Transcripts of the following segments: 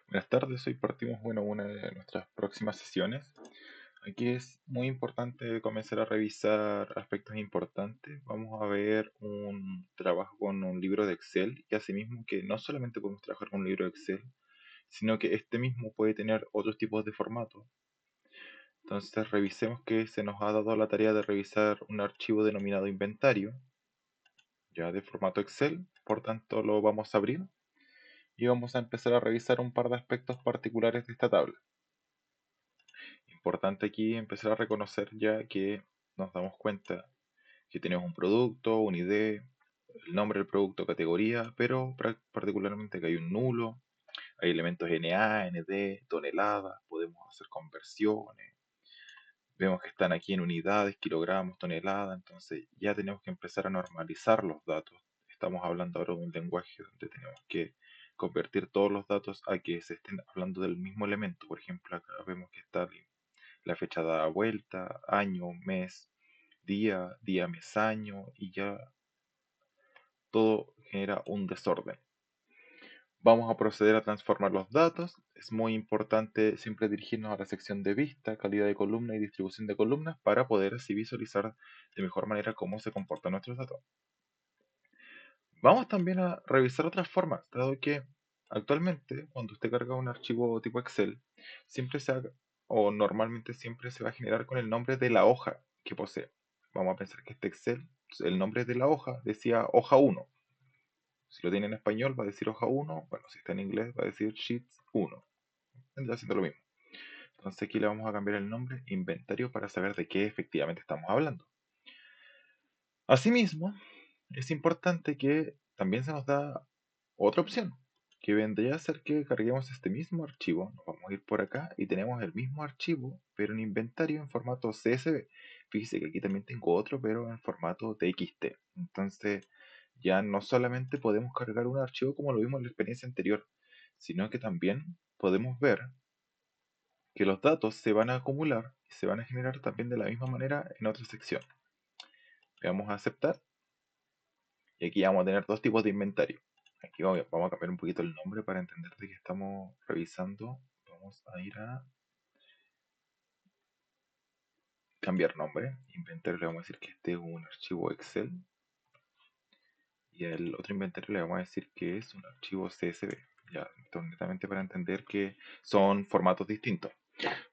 Buenas tardes, hoy partimos, una de nuestras próximas sesiones. Aquí es muy importante comenzar a revisar aspectos importantes. Vamos a ver un trabajo con un libro de Excel y asimismo que no solamente podemos trabajar con un libro de Excel, sino que este mismo puede tener otros tipos de formatos. Entonces revisemos que se nos ha dado la tarea de revisar un archivo denominado inventario, ya de formato Excel, por tanto lo vamos a abrir y vamos a empezar a revisar un par de aspectos particulares de esta tabla. Importante aquí empezar a reconocer ya que nos damos cuenta que tenemos un producto, un ID, el nombre del producto, categoría, pero particularmente que hay un nulo, hay elementos NA, ND, toneladas, podemos hacer conversiones, vemos que están aquí en unidades, kilogramos, toneladas, entonces ya tenemos que empezar a normalizar los datos. Estamos hablando ahora de un lenguaje donde tenemos que convertir todos los datos a que se estén hablando del mismo elemento. Por ejemplo, acá vemos que está la fecha da vuelta, año, mes, día, mes, año, y ya todo genera un desorden. Vamos a proceder a transformar los datos. Es muy importante siempre dirigirnos a la sección de vista, calidad de columna y distribución de columnas para poder así visualizar de mejor manera cómo se comportan nuestros datos. Vamos también a revisar otras formas, dado que actualmente cuando usted carga un archivo tipo Excel, siempre se haga, o normalmente siempre se va a generar con el nombre de la hoja que posee. Vamos a pensar que este Excel, el nombre de la hoja decía hoja 1. Si lo tiene en español va a decir hoja 1, bueno, si está en inglés va a decir sheets 1. Vendrá haciendo lo mismo. Entonces aquí le vamos a cambiar el nombre inventario para saber de qué efectivamente estamos hablando. Asimismo, es importante que también se nos da otra opción, que vendría a ser que carguemos este mismo archivo. Nos vamos a ir por acá y tenemos el mismo archivo, pero en inventario en formato CSV. Fíjese que aquí también tengo otro, pero en formato TXT. Entonces, ya no solamente podemos cargar un archivo como lo vimos en la experiencia anterior, sino que también podemos ver que los datos se van a acumular y se van a generar también de la misma manera en otra sección. Le vamos a aceptar. Y aquí vamos a tener dos tipos de inventario. Aquí vamos a cambiar un poquito el nombre para entender de qué estamos revisando. Vamos a ir a cambiar nombre. Inventario le vamos a decir que este es un archivo Excel. Y al otro inventario le vamos a decir que es un archivo CSV. Ya, esto netamente para entender que son formatos distintos.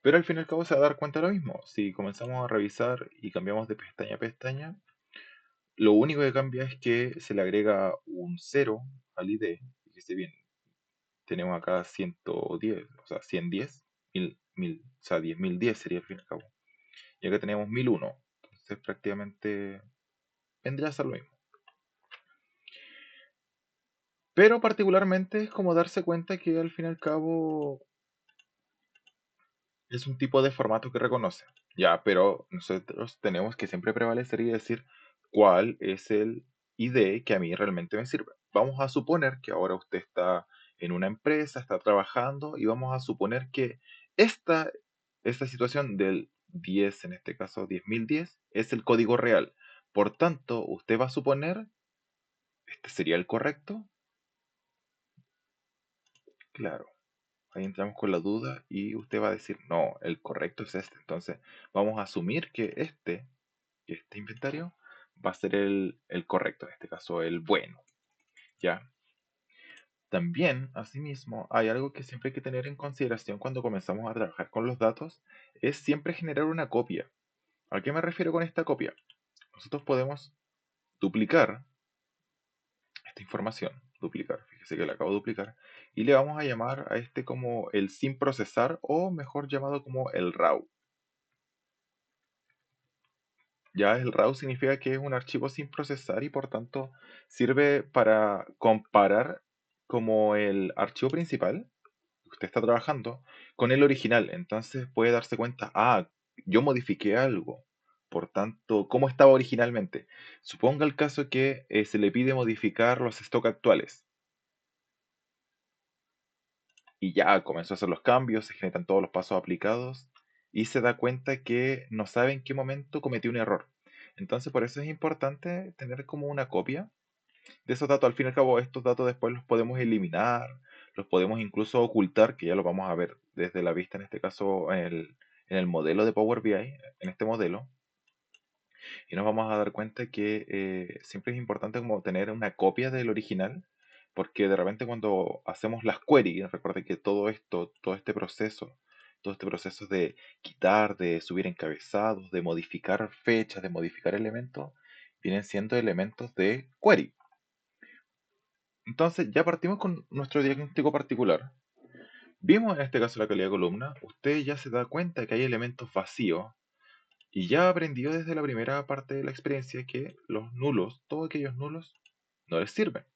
Pero al fin y al cabo se va a dar cuenta de lo mismo. Si comenzamos a revisar y cambiamos de pestaña a pestaña, lo único que cambia es que se le agrega un 0 al ID. Fíjese bien, tenemos acá 110, o sea, 110, 1000, o sea, 10.010 sería al fin y al cabo. Y acá tenemos 1001. Entonces prácticamente vendría a ser lo mismo. Pero particularmente es como darse cuenta que al fin y al cabo es un tipo de formato que reconoce. Ya, pero nosotros tenemos que siempre prevalecer y decir cuál es el ID que a mí realmente me sirve. Vamos a suponer que ahora usted está en una empresa, está trabajando y vamos a suponer que esta, esta situación del 10, en este caso 10.010, es el código real. Por tanto, usted va a suponer, ¿este sería el correcto? Claro. Ahí entramos con la duda y usted va a decir, no, el correcto es este. Entonces, vamos a asumir que este inventario va a ser el correcto, en este caso el bueno, ¿ya? También, asimismo, hay algo que siempre hay que tener en consideración cuando comenzamos a trabajar con los datos, es siempre generar una copia. ¿A qué me refiero con esta copia? Nosotros podemos duplicar esta información, duplicar, fíjese que la acabo de duplicar, y le vamos a llamar a este como el sin procesar o mejor llamado como el RAW. Ya el RAW significa que es un archivo sin procesar y por tanto sirve para comparar como el archivo principal que usted está trabajando con el original. Entonces puede darse cuenta, yo modifiqué algo. Por tanto, ¿cómo estaba originalmente? Suponga el caso que se le pide modificar los stock actuales y ya comenzó a hacer los cambios, se generan todos los pasos aplicados y se da cuenta que no sabe en qué momento cometió un error. Entonces, por eso es importante tener como una copia de esos datos. Al fin y al cabo, estos datos después los podemos eliminar, los podemos incluso ocultar, que ya lo vamos a ver desde la vista, en este caso en el modelo de Power BI, en este modelo, y nos vamos a dar cuenta que siempre es importante como tener una copia del original, porque de repente cuando hacemos las queries, recuerden que todo esto, todo este proceso de quitar, de subir encabezados, de modificar fechas, de modificar elementos, vienen siendo elementos de query. Entonces ya partimos con nuestro diagnóstico particular. Vimos en este caso la calidad de columna, usted ya se da cuenta que hay elementos vacíos y ya aprendió desde la primera parte de la experiencia que los nulos, todos aquellos nulos, no les sirven.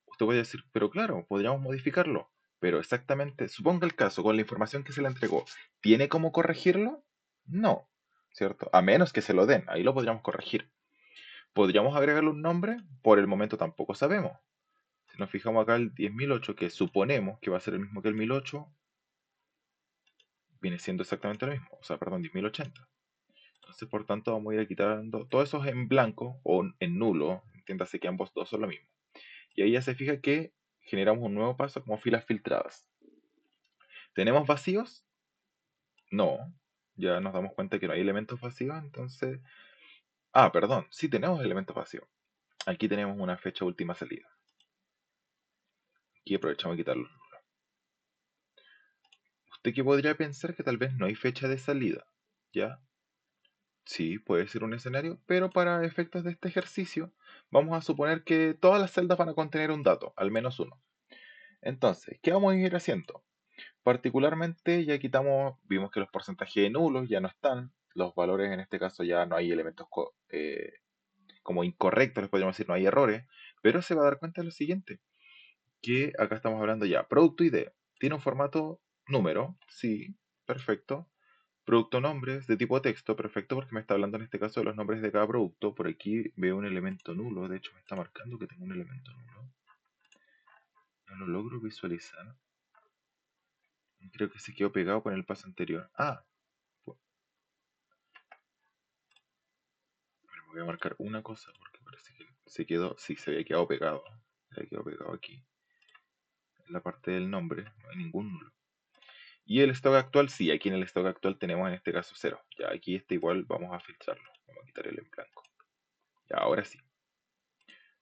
Usted puede decir, pero claro, podríamos modificarlo, pero exactamente, suponga el caso, con la información que se le entregó, ¿tiene cómo corregirlo? No, ¿cierto? A menos que se lo den, ahí lo podríamos corregir. ¿Podríamos agregarle un nombre? Por el momento tampoco sabemos. Si nos fijamos acá el 10.008, que suponemos que va a ser el mismo que el 1008, viene siendo exactamente lo mismo, o sea, perdón, 10.080. Entonces, por tanto, vamos a ir quitando todos esos en blanco o en nulo, entiéndase que ambos dos son lo mismo. Y ahí ya se fija que generamos un nuevo paso como filas filtradas. ¿Tenemos vacíos? No. Ya nos damos cuenta que no hay elementos vacíos, entonces... Ah, perdón, sí tenemos elementos vacíos. Aquí tenemos una fecha última salida. Y aprovechamos de quitarlo. Usted que podría pensar que tal vez no hay fecha de salida, ¿ya? Sí, puede ser un escenario, pero para efectos de este ejercicio, vamos a suponer que todas las celdas van a contener un dato, al menos uno. Entonces, ¿qué vamos a ir haciendo? Particularmente ya quitamos, vimos que los porcentajes de nulos ya no están, los valores en este caso ya no hay elementos como incorrectos, les podríamos decir, no hay errores, pero se va a dar cuenta de lo siguiente, que acá estamos hablando ya, producto ID, tiene un formato número, sí, perfecto. Producto nombres de tipo texto, perfecto, porque me está hablando en este caso de los nombres de cada producto. Por aquí veo un elemento nulo, de hecho me está marcando que tengo un elemento nulo. No lo logro visualizar. Creo que se quedó pegado con el paso anterior. Ah, pues, pero me voy a marcar una cosa porque parece que se quedó, sí, se había quedado pegado. Se había quedado pegado aquí. En la parte del nombre no hay ningún nulo. Y el stock actual, sí, aquí en el stock actual tenemos en este caso 0. Ya aquí este igual vamos a filtrarlo. Vamos a quitar el en blanco. Ya, ahora sí.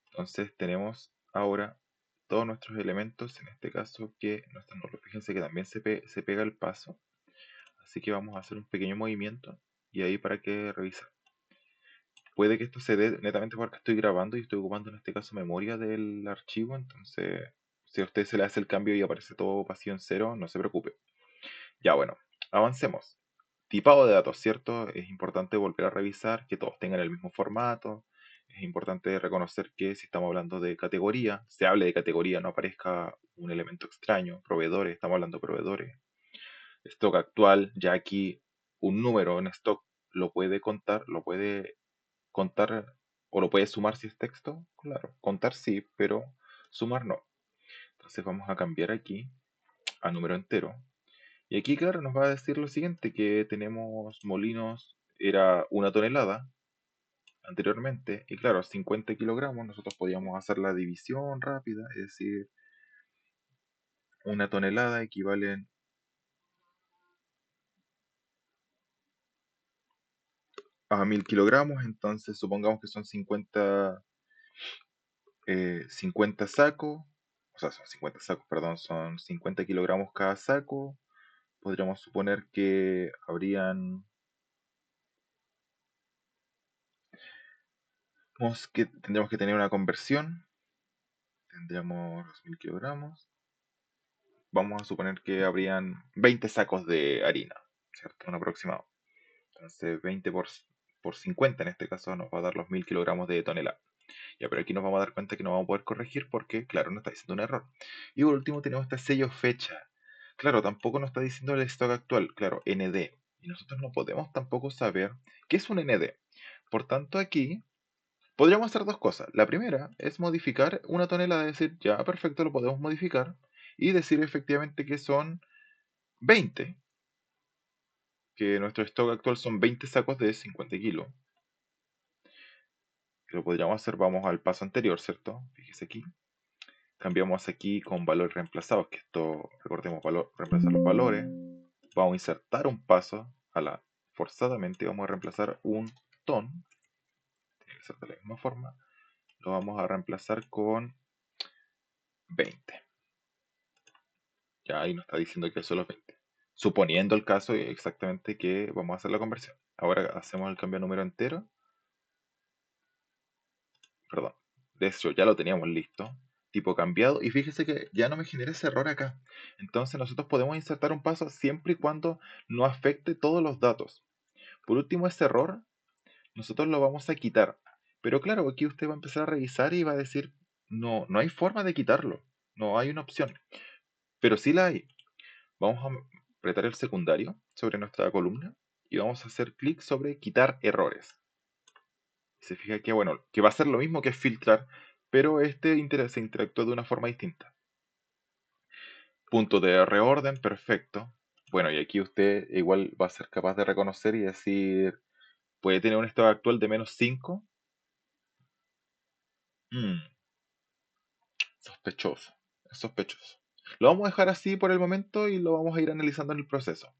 Entonces tenemos ahora todos nuestros elementos, en este caso que no están nulos. Fíjense que también se pega el paso. Así que vamos a hacer un pequeño movimiento y ahí para que revisar. Puede que esto se dé netamente porque estoy grabando y estoy ocupando en este caso memoria del archivo. Entonces, si a usted se le hace el cambio y aparece todo vacío en cero, no se preocupe. Ya bueno, avancemos. Tipado de datos, ¿cierto? Es importante volver a revisar que todos tengan el mismo formato. Es importante reconocer que si estamos hablando de categoría, se hable de categoría, no aparezca un elemento extraño. Proveedores, estamos hablando de proveedores. Stock actual, ya aquí un número en stock lo puede contar o lo puede sumar si es texto. Claro, contar sí, pero sumar no. Entonces vamos a cambiar aquí a número entero. Y aquí, claro, nos va a decir lo siguiente, que tenemos molinos, era 1 tonelada anteriormente, y claro, 50 kilogramos, nosotros podíamos hacer la división rápida, es decir, 1 tonelada equivalen a 1000 kilogramos, entonces supongamos que son 50 sacos, o sea, son 50 sacos, perdón, son 50 kilogramos cada saco, podríamos suponer que habrían, tendríamos que tener una conversión, tendríamos los 1000 kilogramos. Vamos a suponer que habrían 20 sacos de harina, ¿cierto? Un aproximado. Entonces, 20 por 50 en este caso nos va a dar los 1000 kilogramos de tonelada. Ya, pero aquí nos vamos a dar cuenta que no vamos a poder corregir porque, claro, nos está diciendo un error. Y por último tenemos este sello fecha. Claro, tampoco nos está diciendo el stock actual, claro, ND. Y nosotros no podemos tampoco saber qué es un ND. Por tanto, aquí podríamos hacer dos cosas. La primera es modificar 1 tonelada, es decir, ya perfecto, lo podemos modificar y decir efectivamente que son 20, que nuestro stock actual son 20 sacos de 50 kilos. Que lo podríamos hacer, vamos al paso anterior, ¿cierto? Fíjese aquí. Cambiamos aquí con valores reemplazados, que esto, recordemos, reemplazar los valores. Vamos a insertar un paso forzadamente, vamos a reemplazar un ton, tiene que ser de la misma forma, lo vamos a reemplazar con 20. Ya ahí nos está diciendo que son los 20. Suponiendo el caso exactamente que vamos a hacer la conversión. Ahora hacemos el cambio a número entero. Perdón. De hecho, ya lo teníamos listo. Tipo cambiado. Y fíjese que ya no me genera ese error acá. Entonces nosotros podemos insertar un paso siempre y cuando no afecte todos los datos. Por último, ese error nosotros lo vamos a quitar. Pero claro, aquí usted va a empezar a revisar y va a decir, no, no hay forma de quitarlo. No hay una opción. Pero sí la hay. Vamos a apretar el secundario sobre nuestra columna y vamos a hacer clic sobre quitar errores. Y se fija que, bueno, que va a ser lo mismo que filtrar, pero se interactúa de una forma distinta. Punto de reorden, perfecto. Bueno, y aquí usted igual va a ser capaz de reconocer y decir, puede tener un estado actual de -5. Mm, sospechoso, es sospechoso. Lo vamos a dejar así por el momento y lo vamos a ir analizando en el proceso.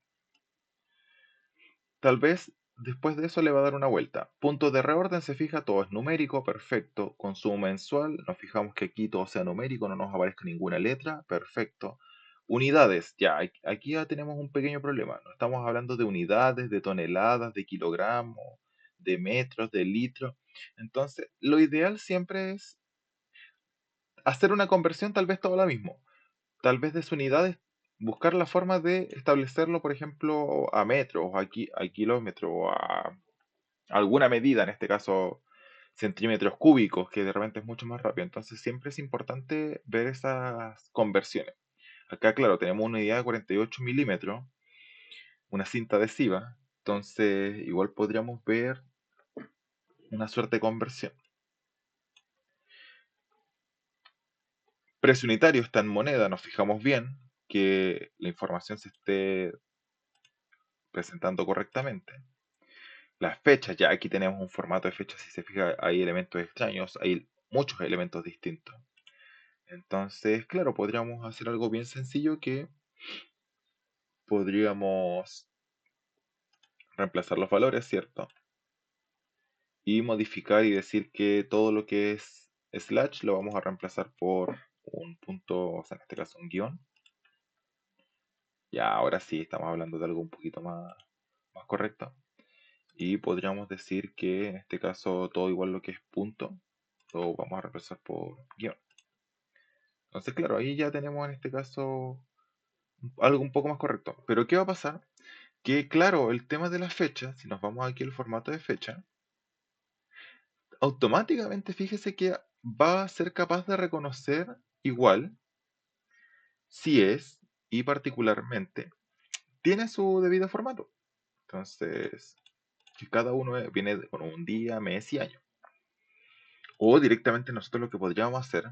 Tal vez después de eso le va a dar una vuelta. Punto de reorden, se fija, todo es numérico, perfecto. Consumo mensual, nos fijamos que aquí todo sea numérico, no nos aparezca ninguna letra, perfecto. Unidades, ya, aquí ya tenemos un pequeño problema. No estamos hablando de unidades, de toneladas, de kilogramos, de metros, de litros. Entonces, lo ideal siempre es hacer una conversión, tal vez todo lo mismo. Tal vez de sus unidades, buscar la forma de establecerlo, por ejemplo, a metros, a kilómetros, o a alguna medida, en este caso centímetros cúbicos, que de repente es mucho más rápido. Entonces siempre es importante ver esas conversiones. Acá, claro, tenemos una unidad de 48 milímetros, una cinta adhesiva, entonces igual podríamos ver una suerte de conversión. Precio unitario está en moneda, nos fijamos bien que la información se esté presentando correctamente. Las fechas, ya aquí tenemos un formato de fechas, si se fija hay elementos extraños, hay muchos elementos distintos. Entonces, claro, podríamos hacer algo bien sencillo que podríamos reemplazar los valores, ¿cierto? Y modificar y decir que todo lo que es slash lo vamos a reemplazar por un punto, o sea, en este caso un guión. Ya, ahora sí, estamos hablando de algo un poquito más correcto. Y podríamos decir que en este caso todo igual lo que es punto, lo vamos a reemplazar por guión. Entonces, claro, ahí ya tenemos en este caso algo un poco más correcto. Pero ¿qué va a pasar? Que claro, el tema de la fecha, si nos vamos aquí al formato de fecha, automáticamente fíjese que va a ser capaz de reconocer igual si es y particularmente tiene su debido formato. Entonces, que cada uno viene con un día, mes y año. O directamente nosotros lo que podríamos hacer,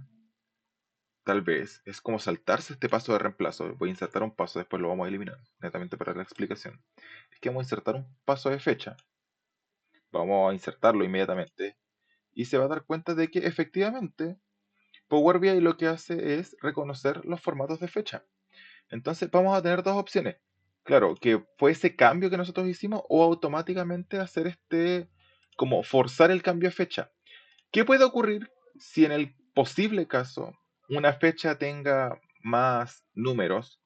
tal vez, es como saltarse este paso de reemplazo. Voy a insertar un paso, después lo vamos a eliminar, netamente para la explicación. Es que vamos a insertar un paso de fecha, vamos a insertarlo inmediatamente y se va a dar cuenta de que efectivamente Power BI lo que hace es reconocer los formatos de fecha. Entonces vamos a tener dos opciones. Claro, que fue ese cambio que nosotros hicimos o automáticamente hacer como forzar el cambio de fecha. ¿Qué puede ocurrir si en el posible caso una fecha tenga más números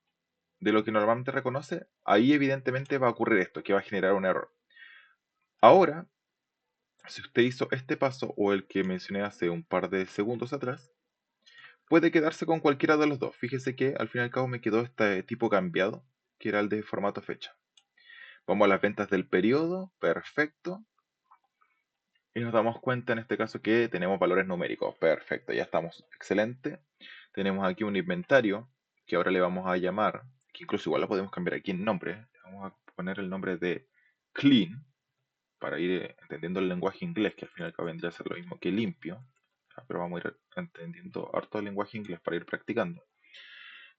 de lo que normalmente reconoce? Ahí evidentemente va a ocurrir esto, que va a generar un error. Ahora, si usted hizo este paso o el que mencioné hace un par de segundos atrás, puede quedarse con cualquiera de los dos. Fíjese que al fin y al cabo me quedó este tipo cambiado, que era el de formato fecha. Vamos a las ventas del periodo, perfecto. Y nos damos cuenta en este caso que tenemos valores numéricos, perfecto, ya estamos, excelente. Tenemos aquí un inventario que ahora le vamos a llamar, que incluso igual lo podemos cambiar aquí en nombre. Vamos a poner el nombre de clean para ir entendiendo el lenguaje inglés, que al final vendría a ser lo mismo que limpio. Pero vamos a ir entendiendo harto el lenguaje inglés para ir practicando.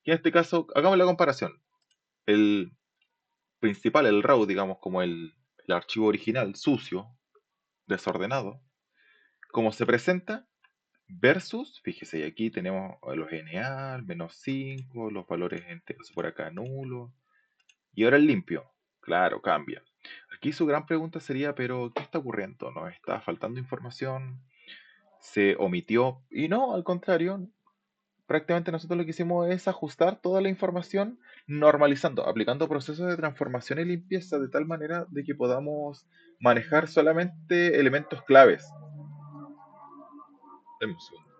Y en este caso, hagamos la comparación. El principal, el raw, digamos, como el archivo original, sucio, desordenado, como se presenta, versus, fíjese, y aquí tenemos a los NA, -5, los valores enteros por acá nulos, y ahora el limpio. Claro, cambia. Aquí su gran pregunta sería, pero ¿qué está ocurriendo? ¿Nos está faltando información? ¿Se omitió? Y no, al contrario, prácticamente nosotros lo que hicimos es ajustar toda la información, normalizando, aplicando procesos de transformación y limpieza de tal manera de que podamos manejar solamente elementos claves. Deme un segundo.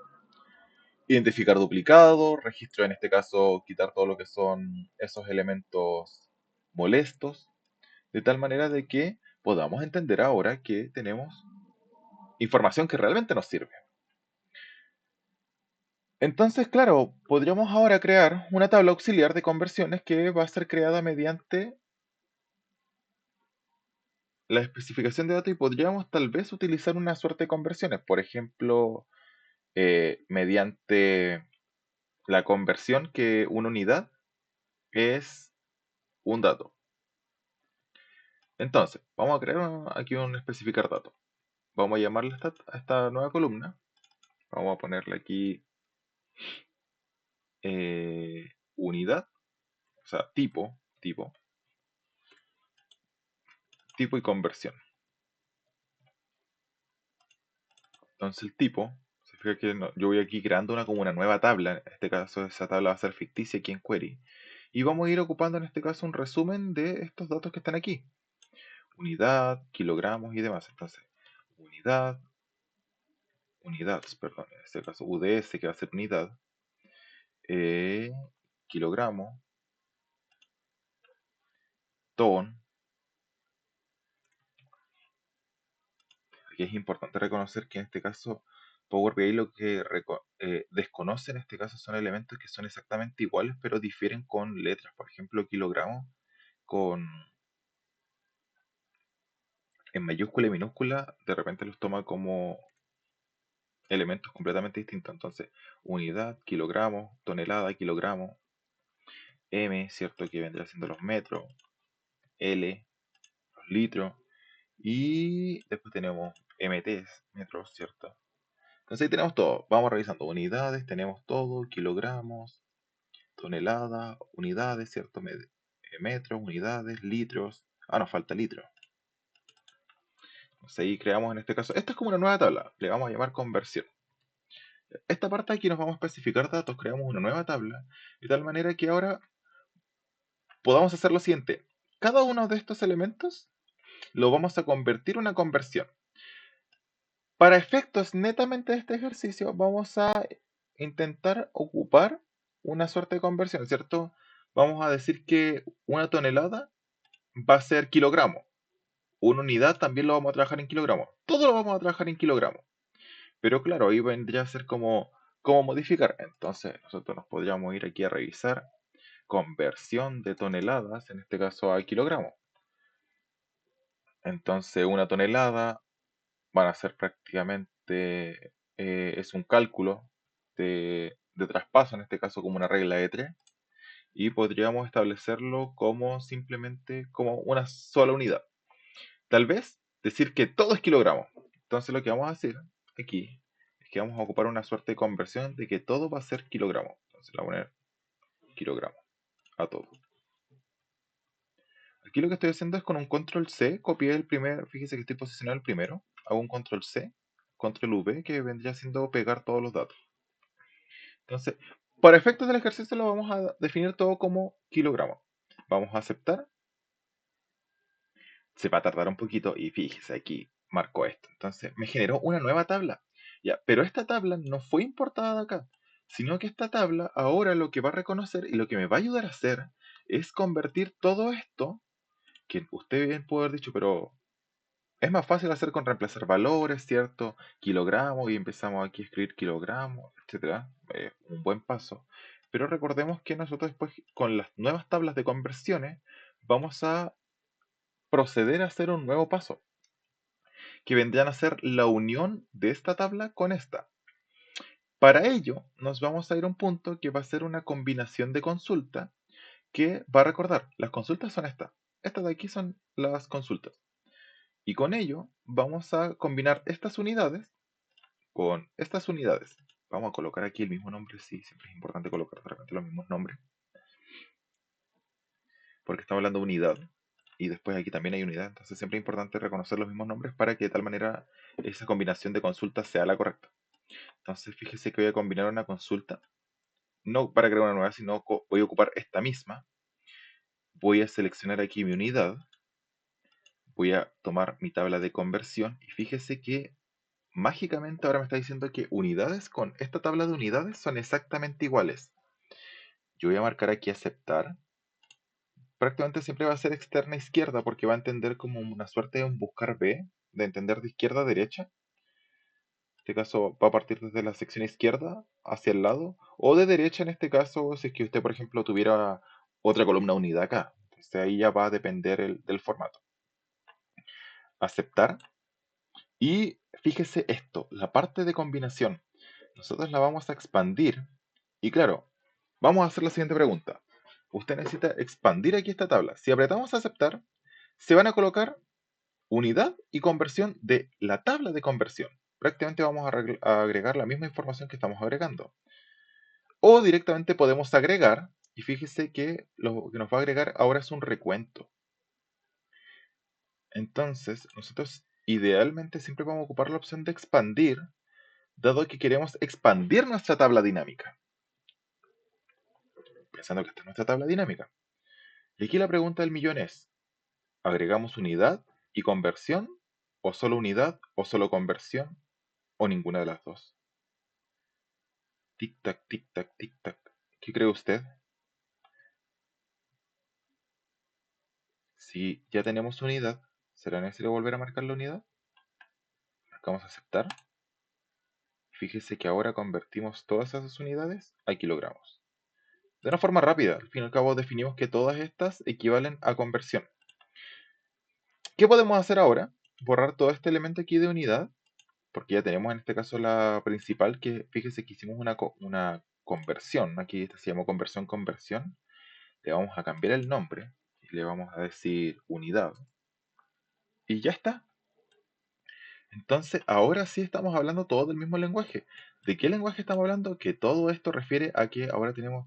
Identificar duplicados, registro en este caso, quitar todo lo que son esos elementos molestos, de tal manera de que podamos entender ahora que tenemos información que realmente nos sirve. Entonces, claro, podríamos ahora crear una tabla auxiliar de conversiones que va a ser creada mediante la especificación de datos y podríamos tal vez utilizar una suerte de conversiones, por ejemplo, mediante la conversión que una unidad es un dato. Entonces, vamos a crear aquí un especificar dato. Vamos a llamarle a esta nueva columna. Vamos a ponerle aquí unidad, o sea, tipo y conversión. Entonces el tipo, se fija que yo voy aquí creando como una nueva tabla. En este caso, esa tabla va a ser ficticia aquí en query. Y vamos a ir ocupando en este caso un resumen de estos datos que están aquí. Unidad, kilogramos y demás. Entonces, unidades, perdón, en este caso UDS, que va a ser unidad, eh, kilogramo, ton. Aquí es importante reconocer que en este caso Power BI lo que desconoce en este caso son elementos que son exactamente iguales, pero difieren con letras. Por ejemplo, kilogramo con en mayúscula y minúscula, de repente los toma como elementos completamente distintos. Entonces, unidad, kilogramo, tonelada, kilogramo, M, ¿cierto? Que vendrá siendo los metros, L, los litros, y después tenemos MT, metros, ¿cierto? Entonces ahí tenemos todo. Vamos revisando unidades, tenemos todo, kilogramos, tonelada, unidades, ¿cierto? Metros, unidades, litros. Ah, nos falta litro. Entonces ahí creamos en este caso. Esta es como una nueva tabla. Le vamos a llamar conversión. Esta parte aquí nos vamos a especificar datos, creamos una nueva tabla, de tal manera que ahora podamos hacer lo siguiente. Cada uno de estos elementos lo vamos a convertir en una conversión. Para efectos netamente de este ejercicio, vamos a intentar ocupar una suerte de conversión, ¿cierto? Vamos a decir que una tonelada va a ser kilogramo. Una unidad también lo vamos a trabajar en kilogramos. Todo lo vamos a trabajar en kilogramos. Pero claro, ahí vendría a ser como cómo modificar. Entonces, nosotros nos podríamos ir aquí a revisar conversión de toneladas, en este caso a kilogramos. Entonces, una tonelada van a ser prácticamente, es un cálculo de traspaso, en este caso como una regla de 3, y podríamos establecerlo como simplemente como una sola unidad. Tal vez decir que todo es kilogramo. Entonces lo que vamos a hacer aquí es que vamos a ocupar una suerte de conversión de que todo va a ser kilogramo. Entonces le voy a poner kilogramo a todo. Aquí lo que estoy haciendo es con un control C, copié el primer, fíjese que estoy posicionando el primero, hago un control C, control V, que vendría siendo pegar todos los datos. Entonces, para efectos del ejercicio lo vamos a definir todo como kilogramo. Vamos a aceptar, se va a tardar un poquito y fíjese aquí, marcó esto. Entonces, me generó una nueva tabla. Ya, pero esta tabla no fue importada de acá, sino que esta tabla ahora lo que va a reconocer y lo que me va a ayudar a hacer es convertir todo esto, que usted bien puede haber dicho, pero es más fácil hacer con reemplazar valores, ¿cierto? Kilogramos y empezamos aquí a escribir kilogramos, etcétera. Un buen paso. Pero recordemos que nosotros después con las nuevas tablas de conversiones vamos a proceder a hacer un nuevo paso, que vendrían a ser la unión de esta tabla con esta. Para ello nos vamos a ir a un punto que va a ser una combinación de consulta que va a recordar, las consultas son estas. Estas de aquí son las consultas. Y con ello vamos a combinar estas unidades con estas unidades. Vamos a colocar aquí el mismo nombre, sí, siempre es importante colocar de repente los mismos nombres, porque estamos hablando de unidad, y después aquí también hay unidad, entonces siempre es importante reconocer los mismos nombres para que de tal manera esa combinación de consultas sea la correcta. Entonces fíjese que voy a combinar una consulta, no para crear una nueva, sino voy a ocupar esta misma, voy a seleccionar aquí mi unidad, voy a tomar mi tabla de conversión, y fíjese que mágicamente ahora me está diciendo que unidades con esta tabla de unidades son exactamente iguales. Yo voy a marcar aquí aceptar. Prácticamente siempre va a ser externa izquierda porque va a entender como una suerte de un buscar B, de entender de izquierda a derecha. En este caso va a partir desde la sección izquierda hacia el lado, o de derecha en este caso, si es que usted, por ejemplo, tuviera otra columna unida acá. Entonces ahí ya va a depender del formato. Aceptar. Y fíjese esto, la parte de combinación. Nosotros la vamos a expandir. Y claro, vamos a hacer la siguiente pregunta. Usted necesita expandir aquí esta tabla. Si apretamos aceptar, se van a colocar unidad y conversión de la tabla de conversión. Prácticamente vamos a agregar la misma información que estamos agregando. O directamente podemos agregar, y fíjese que lo que nos va a agregar ahora es un recuento. Entonces, nosotros idealmente siempre vamos a ocupar la opción de expandir, dado que queremos expandir nuestra tabla dinámica, pensando que esta es nuestra tabla dinámica. Y aquí la pregunta del millón es, ¿agregamos unidad y conversión? ¿O solo unidad? ¿O solo conversión? ¿O ninguna de las dos? Tic-tac, tic-tac, tic-tac. ¿Qué cree usted? Si ya tenemos unidad, ¿será necesario volver a marcar la unidad? Marcamos aceptar. Fíjese que ahora convertimos todas esas unidades a kilogramos. De una forma rápida, al fin y al cabo definimos que todas estas equivalen a conversión. ¿Qué podemos hacer ahora? Borrar todo este elemento aquí de unidad, porque ya tenemos en este caso la principal, que fíjese que hicimos una conversión. Aquí esta se llamó conversión. Le vamos a cambiar el nombre y le vamos a decir unidad. Y ya está. Entonces, ahora sí estamos hablando todo del mismo lenguaje. ¿De qué lenguaje estamos hablando? Que todo esto refiere a que ahora tenemos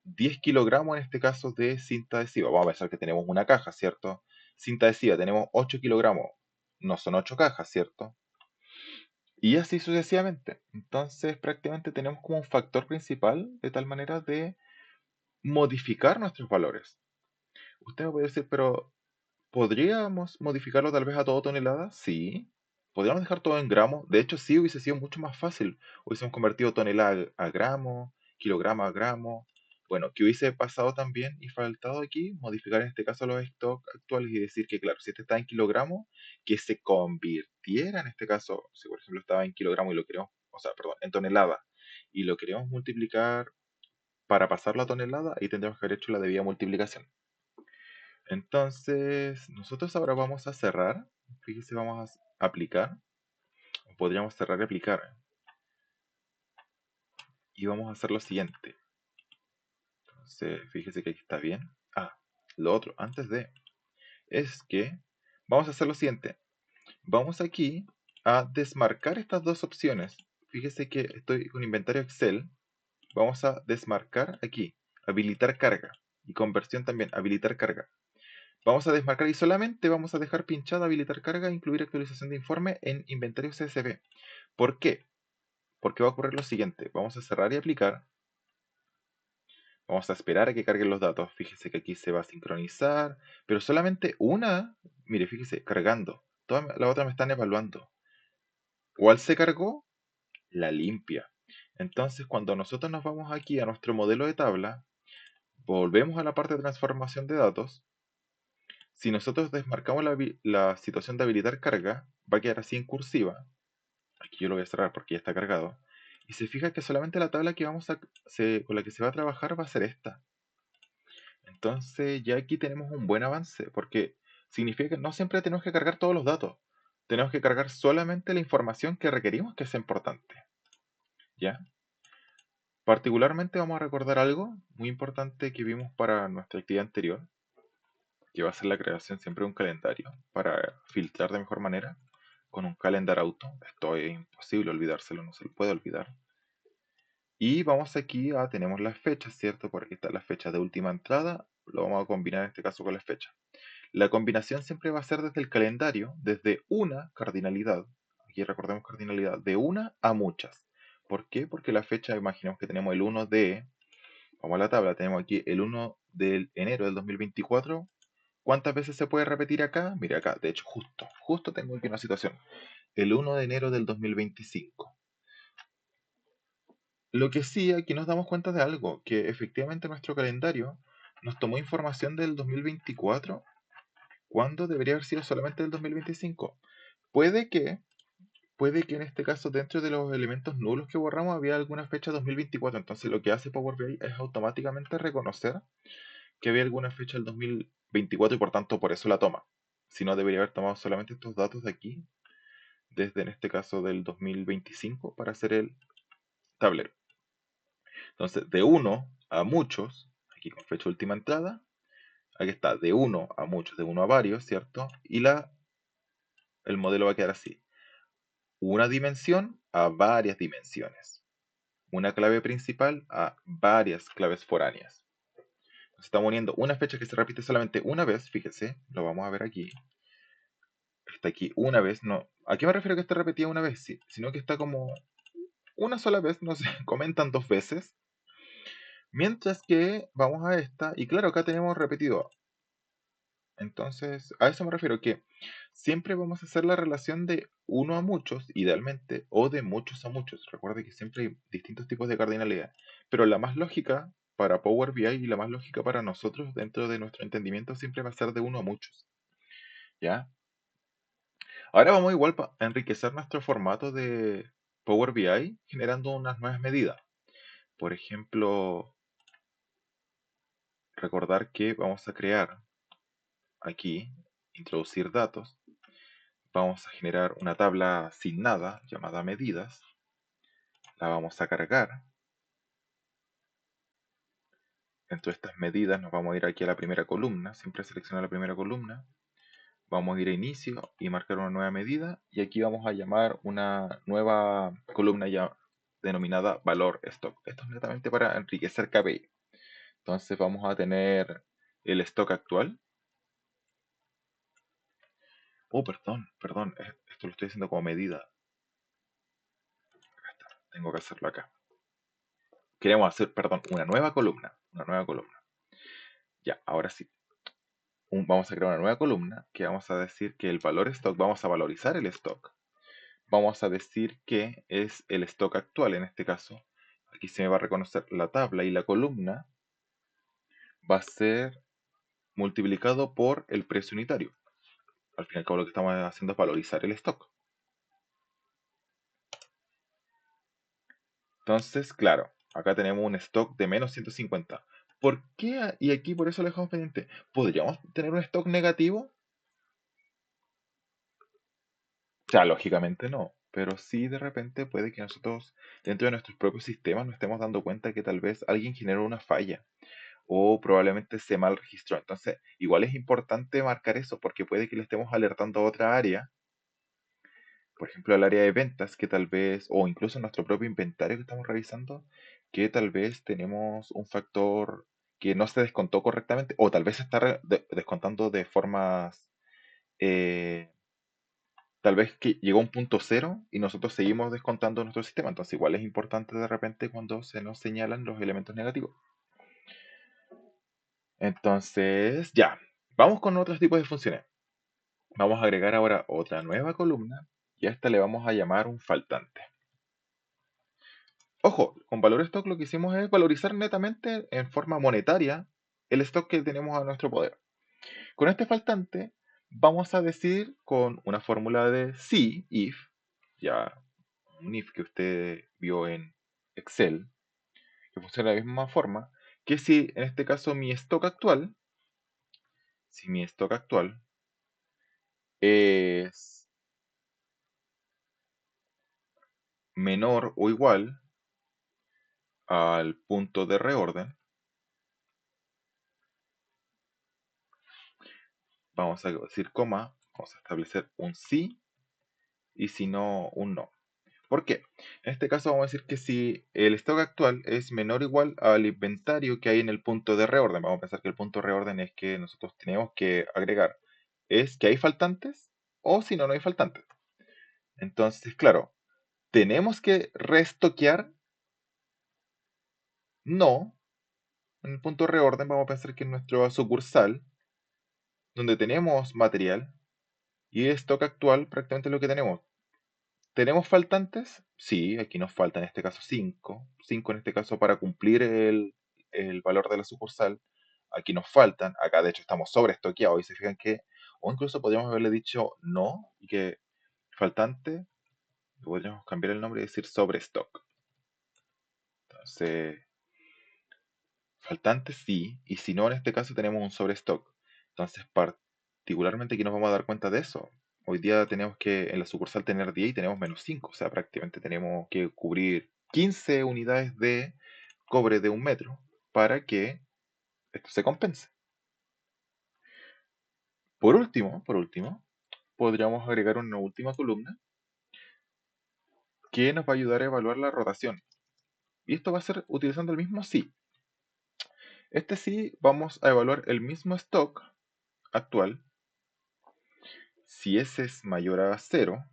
10 kilogramos en este caso de cinta adhesiva. Vamos a pensar que tenemos una caja, ¿cierto? Cinta adhesiva, tenemos 8 kilogramos. No son 8 cajas, ¿cierto? Y así sucesivamente. Entonces, prácticamente tenemos como un factor principal de tal manera de modificar nuestros valores. Usted me puede decir, pero ¿podríamos modificarlo tal vez a todo tonelada? Sí. ¿Podríamos dejar todo en gramos? De hecho, sí hubiese sido mucho más fácil. Hubiésemos convertido tonelada a gramo, kilogramo a gramo. Bueno, ¿qué hubiese pasado también y faltado aquí? Modificar en este caso los stocks actuales y decir que, claro, si este está en kilogramos, que se convirtiera en este caso, si por ejemplo estaba en kilogramo y lo queremos, o sea, perdón, en tonelada, y lo queremos multiplicar para pasarlo a tonelada, ahí tendríamos que haber hecho la debida multiplicación. Entonces, nosotros ahora vamos a cerrar. Fíjese, vamos a aplicar. O podríamos cerrar y aplicar. Y vamos a hacer lo siguiente. Entonces, fíjese que aquí está bien. Ah, lo otro, antes de, es que vamos a hacer lo siguiente. Vamos aquí a desmarcar estas dos opciones. Fíjese que estoy con inventario Excel. Vamos a desmarcar aquí. Habilitar carga. Y conversión también. Habilitar carga. Vamos a desmarcar y solamente vamos a dejar pinchada habilitar carga e incluir actualización de informe en inventario CSV. ¿Por qué? Porque va a ocurrir lo siguiente. Vamos a cerrar y aplicar. Vamos a esperar a que carguen los datos. Fíjese que aquí se va a sincronizar. Pero solamente una. Mire, fíjese, cargando. Todas las otras me están evaluando. ¿Cuál se cargó? La limpia. Entonces, cuando nosotros nos vamos aquí a nuestro modelo de tabla, volvemos a la parte de transformación de datos. Si nosotros desmarcamos la situación de habilitar carga, va a quedar así en cursiva. Aquí yo lo voy a cerrar porque ya está cargado. Y se fija que solamente la tabla que con la que se va a trabajar va a ser esta. Entonces ya aquí tenemos un buen avance porque significa que no siempre tenemos que cargar todos los datos. Tenemos que cargar solamente la información que requerimos que sea importante. ¿Ya? Particularmente vamos a recordar algo muy importante que vimos para nuestra actividad anterior, que va a ser la creación siempre de un calendario para filtrar de mejor manera. con un calendar auto. Esto es imposible olvidárselo, no se lo puede olvidar. Y vamos aquí a, tenemos las fechas, ¿cierto? Por aquí están las fechas de última entrada. Lo vamos a combinar en este caso con las fechas. La combinación siempre va a ser desde el calendario, desde una cardinalidad. Aquí recordemos cardinalidad, de una a muchas. ¿Por qué? Porque la fecha, imaginemos que tenemos el 1 de, vamos a la tabla, tenemos aquí el 1 de enero del 2024. ¿Cuántas veces se puede repetir acá? Mira acá, de hecho, justo tengo aquí una situación. El 1 de enero del 2025. Lo que sí, aquí nos damos cuenta de algo, que efectivamente nuestro calendario nos tomó información del 2024 cuando debería haber sido solamente del 2025. Puede que, puede que en este caso dentro de los elementos nulos que borramos había alguna fecha 2024. Entonces lo que hace Power BI es automáticamente reconocer que había alguna fecha del 2024 y por tanto por eso la toma. Si no, debería haber tomado solamente estos datos de aquí, desde en este caso del 2025, para hacer el tablero. Entonces, de uno a muchos, aquí con fecha última entrada, aquí está, de uno a muchos, de uno a varios, ¿cierto? Y el modelo va a quedar así. Una dimensión a varias dimensiones. Una clave principal a varias claves foráneas. Entonces, estamos uniendo una fecha que se repite solamente una vez, fíjese, lo vamos a ver aquí. Está aquí una vez, no. ¿A qué me refiero que está repetida una vez? Sí, sino que está como una sola vez, no sé, comentan dos veces. Mientras que vamos a esta, y claro, acá tenemos repetido. Entonces, a eso me refiero, que siempre vamos a hacer la relación de uno a muchos, idealmente, o de muchos a muchos. Recuerde que siempre hay distintos tipos de cardinalidad, pero la más lógica para Power BI y la más lógica para nosotros dentro de nuestro entendimiento siempre va a ser de uno a muchos, ¿ya? Ahora vamos igual a enriquecer nuestro formato de Power BI generando unas nuevas medidas. Por ejemplo, recordar que vamos a crear aquí, introducir datos. Vamos a generar una tabla sin nada llamada medidas. La vamos a cargar. Dentro de estas medidas nos vamos a ir aquí a la primera columna. Siempre seleccionar la primera columna. Vamos a ir a inicio y marcar una nueva medida. Y aquí vamos a llamar una nueva columna ya denominada valor stock. Esto es netamente para enriquecer KPI. Entonces vamos a tener el stock actual. Oh, perdón. Esto lo estoy haciendo como medida. Tengo que hacerlo acá. Queremos hacer, perdón, una nueva columna. Una nueva columna. Ya, ahora sí. Vamos a crear una nueva columna que vamos a decir que el valor stock, vamos a valorizar el stock. Vamos a decir que es el stock actual en este caso. Aquí se me va a reconocer la tabla y la columna va a ser multiplicado por el precio unitario. Al fin y al cabo lo que estamos haciendo es valorizar el stock. Entonces, claro, acá tenemos un stock de menos 150. ¿Por qué? Y aquí por eso lo dejamos pendiente. ¿Podríamos tener un stock negativo? O sea, lógicamente no, pero sí de repente puede que nosotros dentro de nuestros propios sistemas nos estemos dando cuenta que tal vez alguien generó una falla o probablemente se mal registró. Entonces, igual es importante marcar eso porque puede que le estemos alertando a otra área, por ejemplo al área de ventas, que tal vez, o incluso nuestro propio inventario que estamos revisando, que tal vez tenemos un factor que no se descontó correctamente o tal vez se está descontando de formas... eh, tal vez que llegó a un punto cero y nosotros seguimos descontando nuestro sistema. Entonces igual es importante de repente cuando se nos señalan los elementos negativos. Entonces, ya, vamos con otros tipos de funciones. Vamos a agregar ahora otra nueva columna y a esta le vamos a llamar un faltante. Ojo, con valor stock lo que hicimos es valorizar netamente en forma monetaria el stock que tenemos a nuestro poder. Con este faltante vamos a decir con una fórmula de si, if, ya un if que usted vio en Excel, que funciona de la misma forma, que si en este caso mi stock actual, si mi stock actual es menor o igual al punto de reorden, vamos a decir coma, vamos a establecer un si y si no, un no. ¿Por qué? En este caso vamos a decir que si el stock actual es menor o igual al inventario que hay en el punto de reorden, vamos a pensar que el punto de reorden es que nosotros tenemos que agregar, es que hay faltantes o si no, no hay faltantes. Entonces, claro, ¿tenemos que restoquear? No. En el punto de reorden vamos a pensar que en nuestra sucursal, donde tenemos material y stock actual, prácticamente lo que tenemos. ¿Tenemos faltantes? Sí, aquí nos faltan en este caso 5. 5 en este caso para cumplir el valor de la sucursal. Aquí nos faltan. Acá de hecho estamos sobreestoqueados y se fijan que, o incluso podríamos haberle dicho no y que faltante, podríamos cambiar el nombre y decir sobrestock. Entonces, faltantes sí, y si no, en este caso tenemos un sobrestock. Entonces, particularmente aquí nos vamos a dar cuenta de eso. Hoy día tenemos que en la sucursal tener 10 y tenemos -5, o sea, prácticamente tenemos que cubrir 15 unidades de cobre de 1 metro para que esto se compense. Por último, podríamos agregar una última columna que nos va a ayudar a evaluar la rotación. Y esto va a ser utilizando el mismo sí. Este sí vamos a evaluar el mismo stock actual. Si ese es mayor a 0,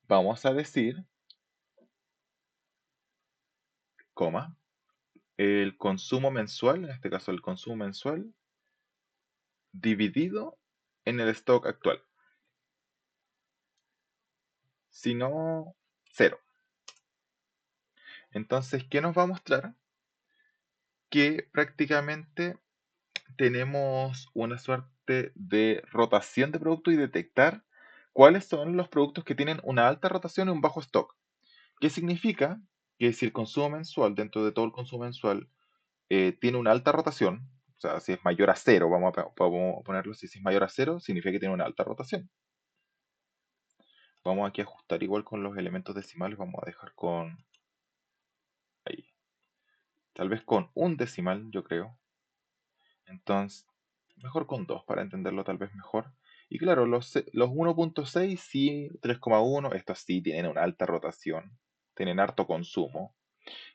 vamos a decir, coma, el consumo mensual, en este caso el consumo mensual, dividido en el stock actual. Si no, 0. Entonces, ¿qué nos va a mostrar? Que prácticamente tenemos una suerte de rotación de producto y detectar cuáles son los productos que tienen una alta rotación y un bajo stock. ¿Qué significa? Que si el consumo mensual, dentro de todo el consumo mensual, tiene una alta rotación, o sea, si es mayor a 0, vamos a ponerlo, si es mayor a 0, significa que tiene una alta rotación. Vamos aquí a ajustar igual con los elementos decimales, vamos a dejar con, ahí, tal vez con un decimal, yo creo. Entonces, mejor con 2 para entenderlo tal vez mejor. Y claro, los 1.6 sí, 3,1, estos sí tienen una alta rotación, tienen harto consumo.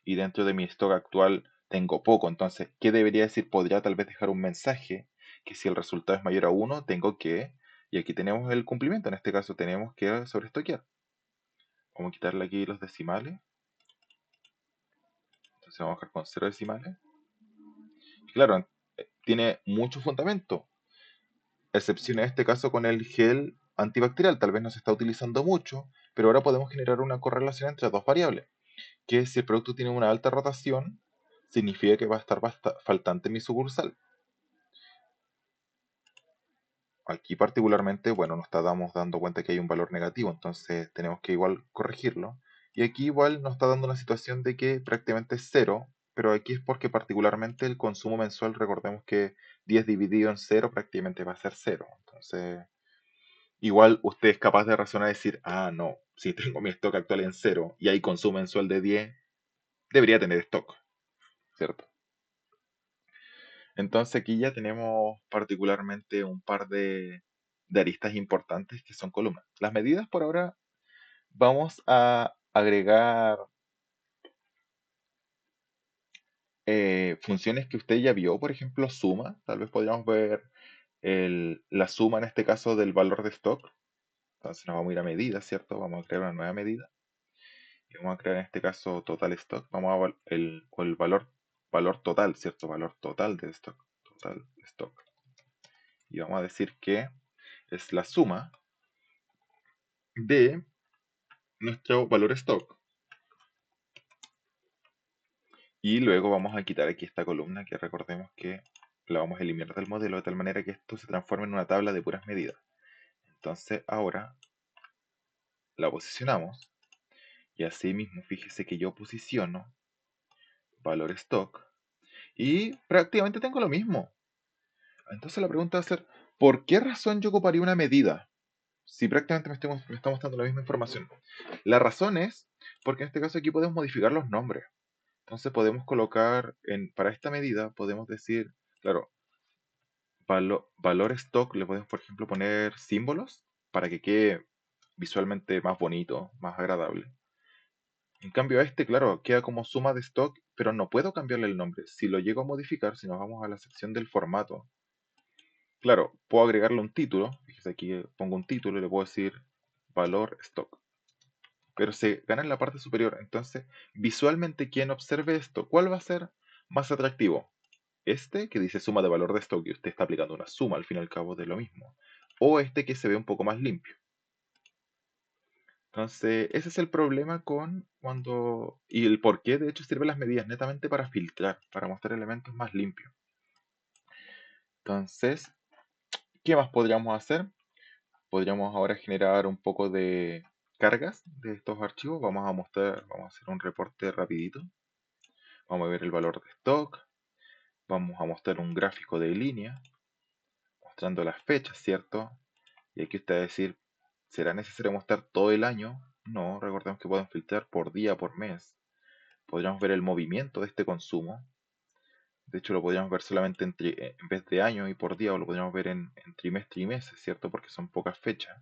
Y dentro de mi stock actual tengo poco. Entonces, ¿qué debería decir? Podría tal vez dejar un mensaje que si el resultado es mayor a 1, tengo que, y aquí tenemos el cumplimiento, en este caso tenemos que sobreestoquear. Vamos a quitarle aquí los decimales. Entonces vamos a dejar con 0 decimales. Y claro, tiene mucho fundamento, excepción en este caso con el gel antibacterial. Tal vez no se está utilizando mucho, pero ahora podemos generar una correlación entre dos variables, que si el producto tiene una alta rotación, significa que va a estar faltante en mi sucursal. Aquí particularmente, bueno, nos estamos dando cuenta que hay un valor negativo, entonces tenemos que igual corregirlo. Y aquí igual nos está dando una situación de que prácticamente es 0, pero aquí es porque particularmente el consumo mensual, recordemos que 10 dividido en 0 prácticamente va a ser 0. Entonces, igual usted es capaz de razonar y decir, ah, no, si tengo mi stock actual en 0 y hay consumo mensual de 10, debería tener stock, ¿cierto? Entonces aquí ya tenemos particularmente un par de aristas importantes que son columnas. Las medidas por ahora vamos a agregar funciones que usted ya vio, por ejemplo, suma. Tal vez podríamos ver la suma en este caso del valor de stock. Entonces nos vamos a ir a medidas, ¿cierto? Vamos a crear una nueva medida. Y vamos a crear en este caso total stock. Vamos a o el valor total, ¿cierto? Valor total de stock. Total stock. Y vamos a decir que es la suma de nuestro valor stock. Y luego vamos a quitar aquí esta columna que recordemos que la vamos a eliminar del modelo de tal manera que esto se transforme en una tabla de puras medidas. Entonces ahora la posicionamos y así mismo fíjese que yo posiciono valor stock y prácticamente tengo lo mismo. Entonces la pregunta va a ser, ¿por qué razón yo ocuparía una medida? Si prácticamente me estamos dando la misma información. La razón es porque en este caso aquí podemos modificar los nombres. Entonces podemos colocar, para esta medida, podemos decir, claro, valor stock, le podemos, por ejemplo, poner símbolos para que quede visualmente más bonito, más agradable. En cambio, este, claro, queda como suma de stock, pero no puedo cambiarle el nombre. Si lo llego a modificar, si nos vamos a la sección del formato, claro, puedo agregarle un título. Fíjese aquí pongo un título y le puedo decir valor stock. Pero se gana en la parte superior. Entonces, visualmente, quien observe esto, ¿cuál va a ser más atractivo? Este que dice suma de valor de stock y usted está aplicando una suma al fin y al cabo de lo mismo. O este que se ve un poco más limpio. Entonces, ese es el problema con cuando... Y el por qué, de hecho, sirven las medidas netamente para filtrar, para mostrar elementos más limpios. Entonces, ¿qué más podríamos hacer? Podríamos ahora generar un poco de cargas de estos archivos. Vamos a mostrar, vamos a hacer un reporte rapidito. Vamos a ver el valor de stock. Vamos a mostrar un gráfico de línea, mostrando las fechas, ¿cierto? Y aquí usted va a decir, ¿será necesario mostrar todo el año? No, recordemos que pueden filtrar por día, por mes. Podríamos ver el movimiento de este consumo. De hecho, lo podríamos ver solamente en vez de año y por día, o lo podríamos ver en trimestre y meses, ¿cierto? Porque son pocas fechas.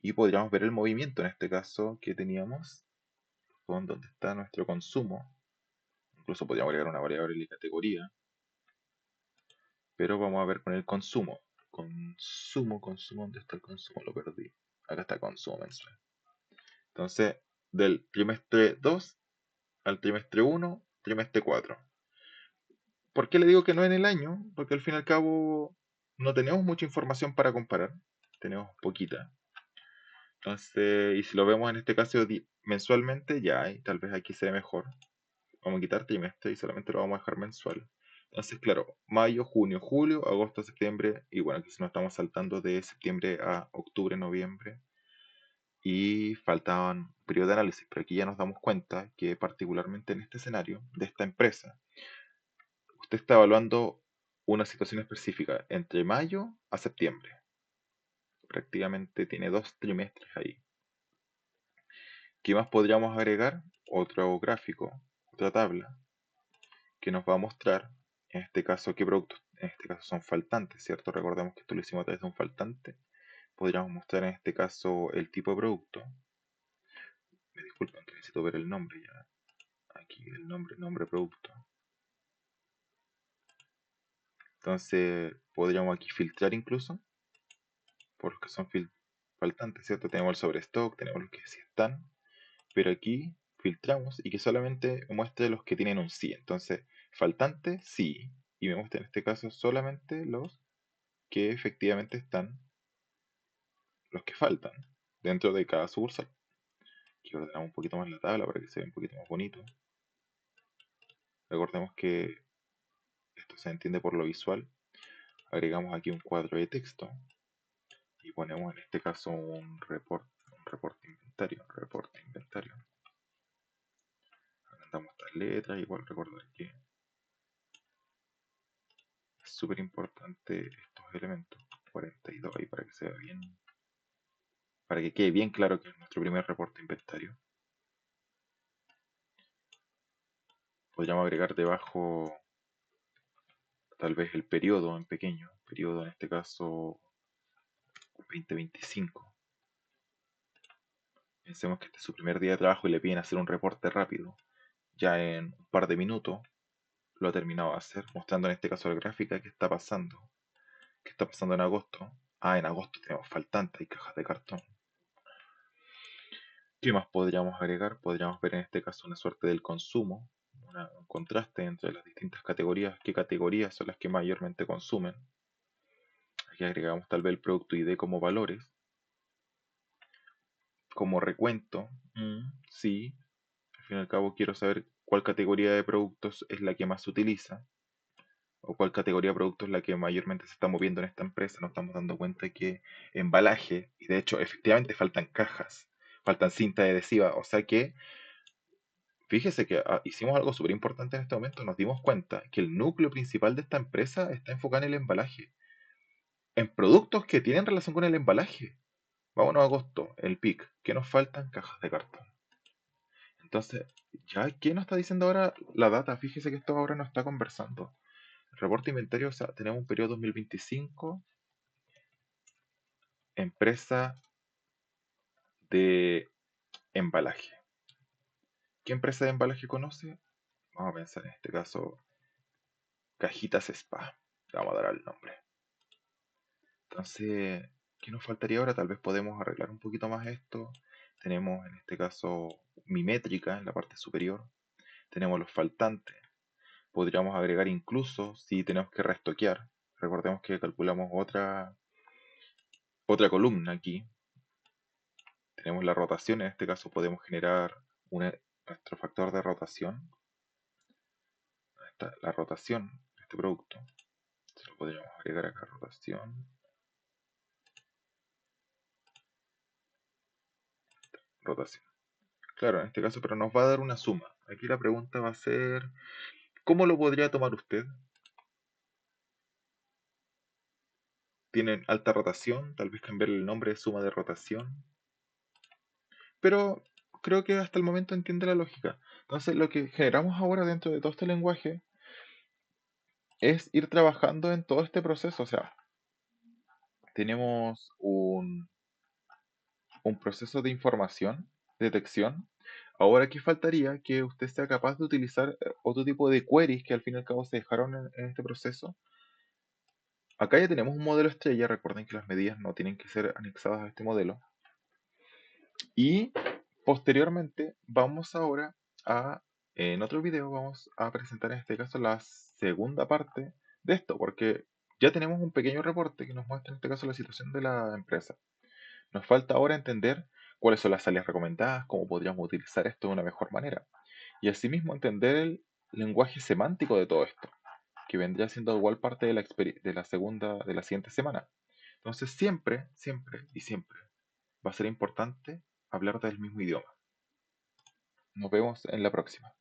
Y podríamos ver el movimiento, en este caso, que teníamos con donde está nuestro consumo. Incluso podríamos agregar una variable de categoría. Pero vamos a ver con el consumo. Consumo, ¿dónde está el consumo? Lo perdí. Acá está consumo mensual. Entonces, del trimestre 2 al trimestre 1, trimestre 4. ¿Por qué le digo que no en el año? Porque al fin y al cabo no tenemos mucha información para comparar. Tenemos poquita. Entonces, y si lo vemos en este caso mensualmente, ya, y tal vez aquí se ve mejor. Vamos a quitar trimestre y solamente lo vamos a dejar mensual. Entonces, claro, mayo, junio, julio, agosto, septiembre, y bueno, aquí nos estamos saltando de septiembre a octubre, noviembre, y faltaban periodo de análisis, pero aquí ya nos damos cuenta que particularmente en este escenario de esta empresa, usted está evaluando una situación específica entre mayo a septiembre. Prácticamente tiene 2 trimestres ahí. ¿Qué más podríamos agregar? Otro gráfico, otra tabla, que nos va a mostrar, en este caso, qué productos, en este caso son faltantes, ¿cierto? Recordemos que esto lo hicimos a través de un faltante. Podríamos mostrar en este caso el tipo de producto. Me disculpan que necesito ver el nombre ya. Aquí el nombre producto. Entonces podríamos aquí filtrar incluso por los que son faltantes, ¿cierto? Tenemos el sobrestock, tenemos los que sí están, pero aquí filtramos y que solamente muestre los que tienen un sí. Entonces, faltante, sí, y me muestra en este caso solamente los que efectivamente están, los que faltan dentro de cada sucursal. Aquí ordenamos un poquito más la tabla para que se vea un poquito más bonito. Recordemos que esto se entiende por lo visual. Agregamos aquí un cuadro de texto y ponemos en este caso un reporte inventario, agrandamos estas letras, igual recordar que es súper importante estos elementos, 42 ahí para que se vea bien, para que quede bien claro que es nuestro primer reporte inventario. Podríamos agregar debajo tal vez el periodo en pequeño, periodo en este caso 2025. Pensemos que este es su primer día de trabajo y le piden hacer un reporte rápido. Ya en un par de minutos lo ha terminado de hacer, mostrando en este caso la gráfica que está pasando. ¿Qué está pasando en agosto? Ah, en agosto tenemos faltantes y cajas de cartón. ¿Qué más podríamos agregar? Podríamos ver en este caso una suerte del consumo, un contraste entre las distintas categorías, qué categorías son las que mayormente consumen. Aquí agregamos tal vez el producto ID como valores, como recuento. Sí, al fin y al cabo quiero saber cuál categoría de productos es la que más se utiliza o cuál categoría de productos es la que mayormente se está moviendo en esta empresa. Nos estamos dando cuenta que embalaje, y de hecho efectivamente faltan cajas, faltan cinta adhesiva, o sea que fíjese que hicimos algo súper importante en este momento, nos dimos cuenta que el núcleo principal de esta empresa está enfocado en el embalaje, en productos que tienen relación con el embalaje. Vámonos a agosto, el PIC, ¿qué nos faltan? Cajas de cartón. Entonces, ¿ya qué nos está diciendo ahora la data? Fíjese que esto ahora no está conversando. El reporte de inventario, o sea, tenemos un periodo 2025, empresa de embalaje. ¿Qué empresa de embalaje conoce? Vamos a pensar en este caso Cajitas Spa. Le vamos a dar al nombre. Entonces, ¿qué nos faltaría ahora? Tal vez podemos arreglar un poquito más esto. Tenemos en este caso mi métrica en la parte superior. Tenemos los faltantes. Podríamos agregar incluso si tenemos que restoquear. Recordemos que calculamos otra columna aquí. Tenemos la rotación. En este caso podemos generar nuestro factor de rotación. La rotación de este producto. Se lo podríamos agregar acá, rotación. Rotación. Claro, en este caso, pero nos va a dar una suma. Aquí la pregunta va a ser, ¿cómo lo podría tomar usted? Tienen alta rotación, tal vez cambiar el nombre de suma de rotación, pero creo que hasta el momento entiende la lógica. Entonces, lo que generamos ahora dentro de todo este lenguaje es ir trabajando en todo este proceso. O sea, tenemos un proceso de información, detección. Ahora, ¿qué faltaría? Que usted sea capaz de utilizar otro tipo de queries que al fin y al cabo se dejaron en este proceso. Acá ya tenemos un modelo estrella, recuerden que las medidas no tienen que ser anexadas a este modelo. Y posteriormente vamos ahora en otro video vamos a presentar en este caso la segunda parte de esto, porque ya tenemos un pequeño reporte que nos muestra en este caso la situación de la empresa. Nos falta ahora entender cuáles son las salidas recomendadas, cómo podríamos utilizar esto de una mejor manera. Y asimismo entender el lenguaje semántico de todo esto, que vendría siendo igual parte de de la siguiente semana. Entonces siempre, siempre y siempre va a ser importante hablar del mismo idioma. Nos vemos en la próxima.